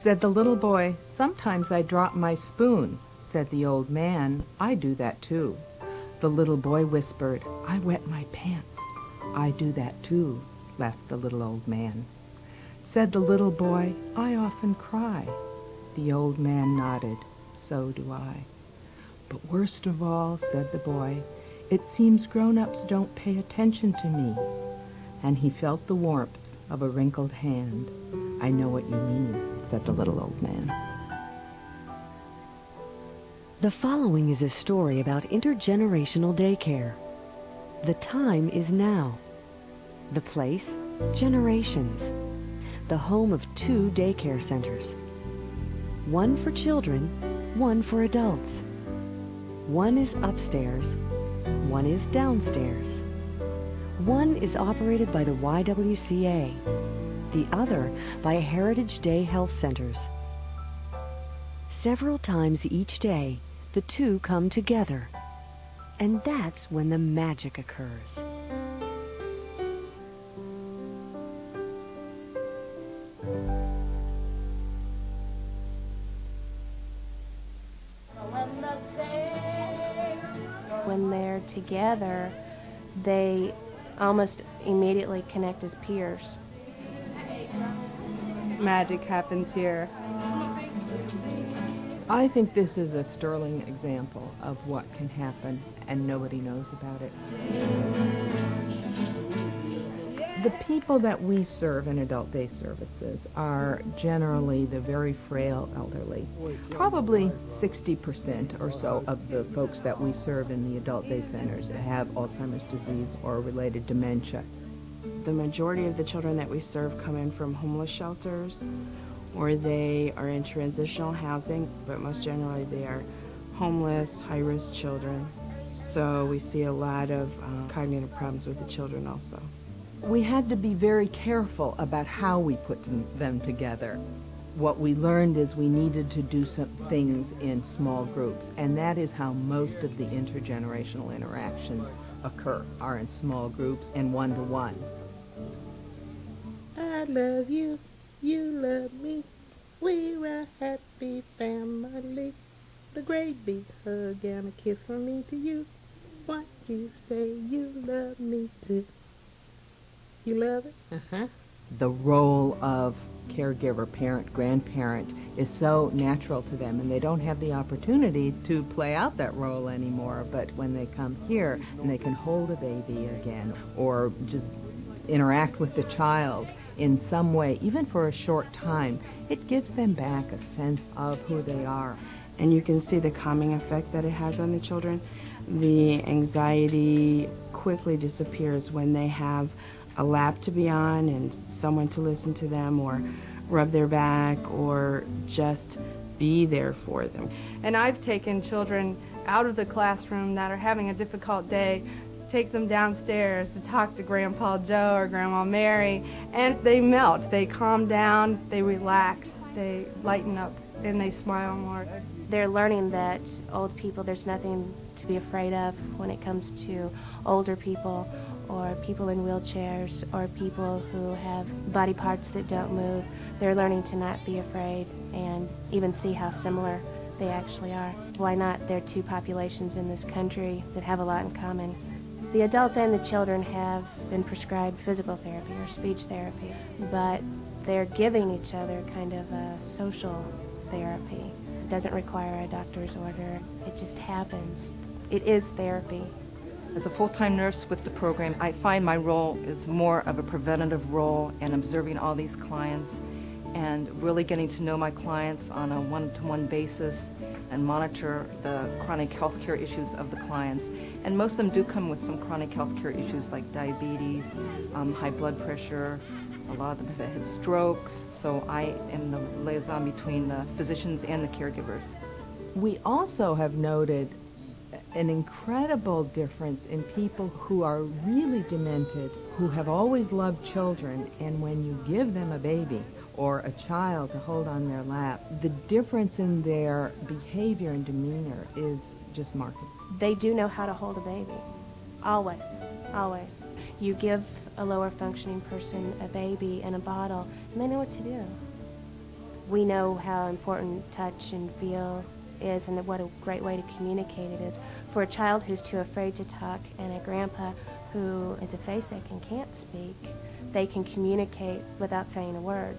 Said the little boy, "Sometimes I drop my spoon." Said the old man, "I do that too." The little boy whispered, "I wet my pants." "I do that too," laughed the little old man. Said the little boy, "I often cry." The old man nodded, "So do I." "But worst of all," said the boy, "it seems grown-ups don't pay attention to me." And he felt the warmth of a wrinkled hand. "I know what you mean," said the little old man. The following is a story about intergenerational daycare. The time is now. The place, Generations, the home of 2 daycare centers. One for children, one for adults. One is upstairs, one is downstairs. One is operated by the YWCA, the other by Heritage Day Health Centers. Several times each day, the 2 come together, and that's when the magic occurs. When they're together, they almost immediately connect as peers. Magic happens here. I think this is a sterling example of what can happen, and nobody knows about it. The people that we serve in adult day services are generally the very frail elderly. Probably 60% or so of the folks that we serve in the adult day centers have Alzheimer's disease or related dementia. The majority of the children that we serve come in from homeless shelters, or they are in transitional housing, but most generally they are homeless, high-risk children. So we see a lot of cognitive problems with the children also. We had to be very careful about how we put them together. What we learned is we needed to do some things in small groups, and that is how most of the intergenerational interactions occur, are in small groups and one-to-one. I love you, you love me, we're a happy family. A great big hug and a kiss from me to you. What you say you love me too. You love it? Uh-huh. The role of caregiver, parent, grandparent is so natural to them, and they don't have the opportunity to play out that role anymore. But when they come here and they can hold a baby again or just interact with the child in some way, even for a short time, it gives them back a sense of who they are. And you can see the calming effect that it has on the children. The anxiety quickly disappears when they have a lap to be on and someone to listen to them or rub their back or just be there for them. And I've taken children out of the classroom that are having a difficult day, take them downstairs to talk to Grandpa Joe or Grandma Mary, and they melt. They calm down, they relax, they lighten up, and they smile more. They're learning that old people, there's nothing to be afraid of when it comes to older people or people in wheelchairs or people who have body parts that don't move. They're learning to not be afraid and even see how similar they actually are. Why not? There are 2 populations in this country that have a lot in common. The adults and the children have been prescribed physical therapy or speech therapy, but they're giving each other kind of a social therapy. It doesn't require a doctor's order. It just happens. It is therapy. As a full-time nurse with the program, I find my role is more of a preventative role and observing all these clients and really getting to know my clients on a one-to-one basis and monitor the chronic health care issues of the clients. And most of them do come with some chronic health care issues like diabetes, high blood pressure. A lot of them have had strokes, so I am the liaison between the physicians and the caregivers. We also have noted an incredible difference in people who are really demented, who have always loved children, and when you give them a baby or a child to hold on their lap, the difference in their behavior and demeanor is just marked. They do know how to hold a baby. Always, always. You give a lower functioning person a baby and a bottle, and they know what to do. We know how important touch and feel is, and what a great way to communicate it is. For a child who's too afraid to talk and a grandpa who is aphasic and can't speak, they can communicate without saying a word.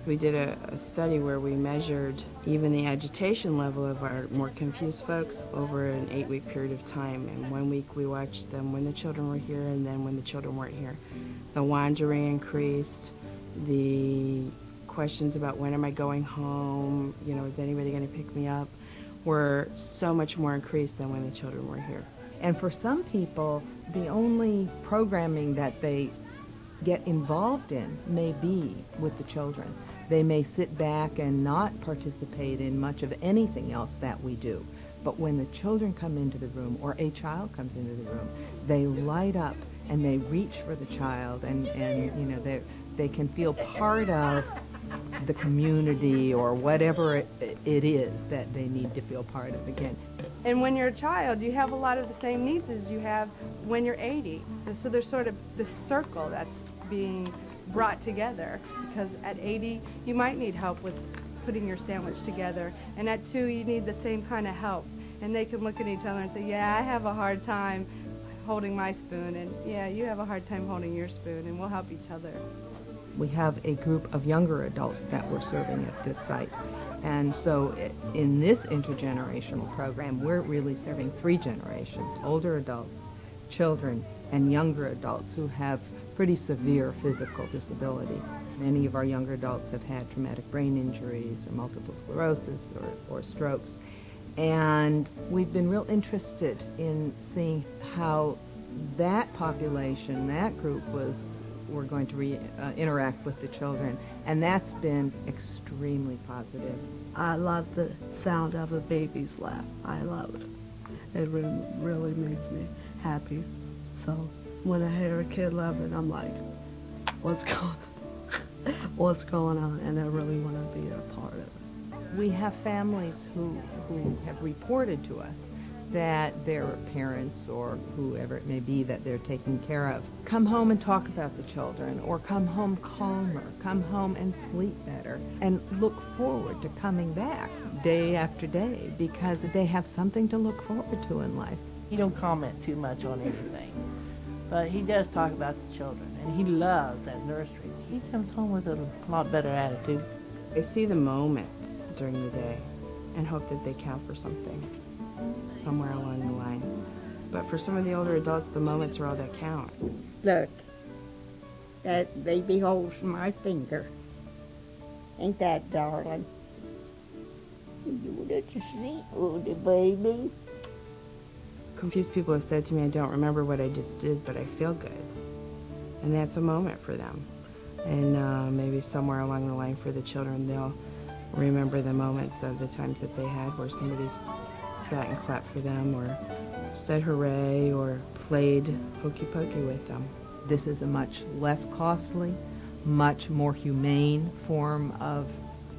We did a study where we measured even the agitation level of our more confused folks over an 8-week period of time. And 1 week we watched them when the children were here, and then when the children weren't here. The wandering increased, the questions about when am I going home, you know, is anybody going to pick me up, were so much more increased than when the children were here. And for some people, the only programming that they get involved in may be with the children. They may sit back and not participate in much of anything else that we do. But when the children come into the room, or a child comes into the room, they light up and they reach for the child, and you know, they can feel part of the community or whatever it is that they need to feel part of again. And when you're a child, you have a lot of the same needs as you have when you're 80. And so there's sort of this circle that's being brought together, because at 80 you might need help with putting your sandwich together, and at 2 you need the same kind of help, and they can look at each other and say, yeah, I have a hard time holding my spoon, and yeah, you have a hard time holding your spoon, and we'll help each other. We have a group of younger adults that we're serving at this site, and so in this intergenerational program we're really serving 3 generations: older adults, children, and younger adults who have pretty severe physical disabilities. Many of our younger adults have had traumatic brain injuries or multiple sclerosis or strokes. And we've been real interested in seeing how that population, that group, were going to interact with the children. And that's been extremely positive. I love the sound of a baby's laugh. I love it. It really makes me happy. So when I hear a kid laughing, I'm like, what's going on? And I really want to be a part of it. We have families who have reported to us that their parents or whoever it may be that they're taking care of come home and talk about the children, or come home calmer, come home and sleep better, and look forward to coming back day after day because they have something to look forward to in life. He don't comment too much on anything, but he does talk about the children, and he loves that nursery. He comes home with a lot better attitude. I see the moments during the day and hope that they count for something somewhere along the line. But for some of the older adults, the moments are all that count. Look, that baby holds my finger. Ain't that darling? You let you see, oh, the baby. Confused people have said to me, I don't remember what I just did, but I feel good. And that's a moment for them. And maybe somewhere along the line for the children, they'll remember the moments of the times that they had where somebody sat and clapped for them, or said hooray, or played hokey pokey with them. This is a much less costly, much more humane form of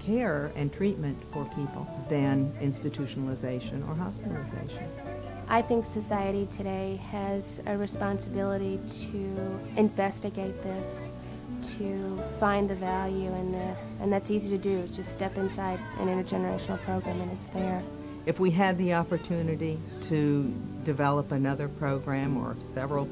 care and treatment for people than institutionalization or hospitalization. I think society today has a responsibility to investigate this, to find the value in this, and that's easy to do. Just step inside an intergenerational program and it's there. If we had the opportunity to develop another program or several,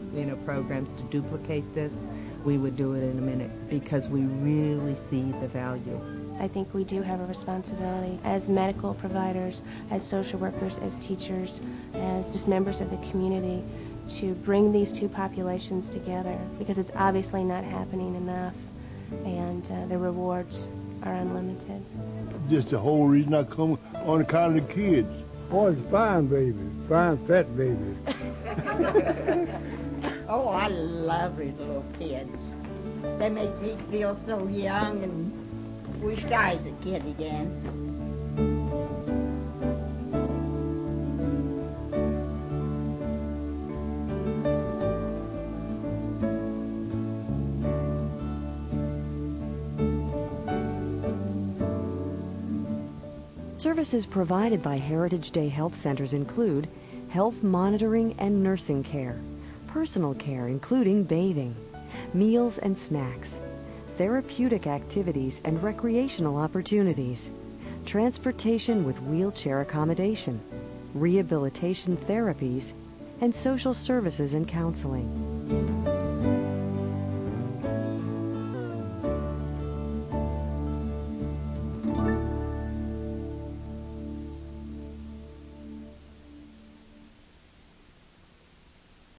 programs to duplicate this, we would do it in a minute because we really see the value. I think we do have a responsibility as medical providers, as social workers, as teachers, as just members of the community to bring these two populations together, because it's obviously not happening enough, and the rewards are unlimited. Just the whole reason I come on account of the kids. Boy, it's fine, baby. Fine, fat baby. Oh, I love these little kids. They make me feel so young and wished I was a kid again. Services provided by Heritage Day Health Centers include health monitoring and nursing care, personal care including bathing, meals and snacks, therapeutic activities and recreational opportunities, transportation with wheelchair accommodation, rehabilitation therapies, and social services and counseling.